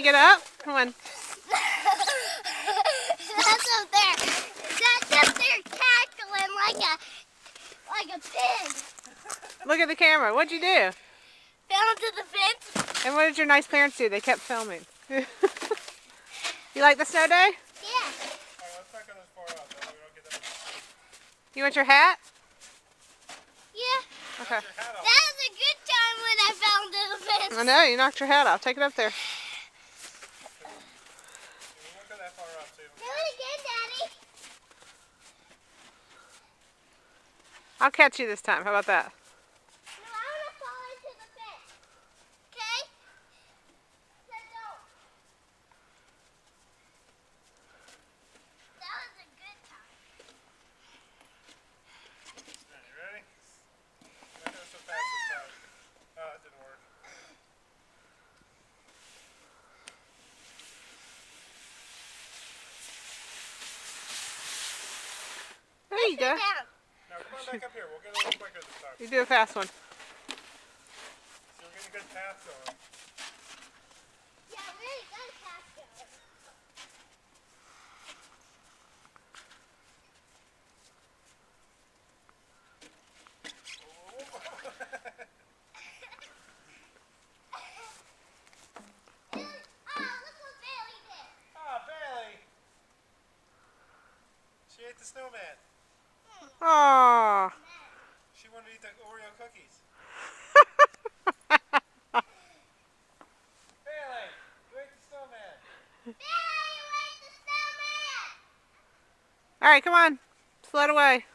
you get up? Come on. That's up there. That's up there cackling like a pig. Look at the camera. What'd you do? Fell into the fence. And what did your nice parents do? They kept filming. You like the snow day? Yeah. Let's not go this far out, though. We don't get that. You want your hat? Yeah. Okay. That was a good time when I fell into the fence. I know, you knocked your hat off. Take it up there. We won't go that far out, too. Do it again, Daddy. I'll catch you this time. How about that? No, I want to fall into the fence. Okay? Then don't. That was a good time. You ready? Not go so fast this time. Oh, that didn't work. There you go. Sit down. Now, come on back up here. We'll get a little quicker this time. You do a fast one. So we're getting a good path going. Yeah, really good pass going. Look what Bailey did. Ah, Bailey! She ate the snowman. Aww. She wanted to eat the Oreo cookies. Bailey! You ate the snowman. Bailey, you ate the snowman. All right, come on. Float away.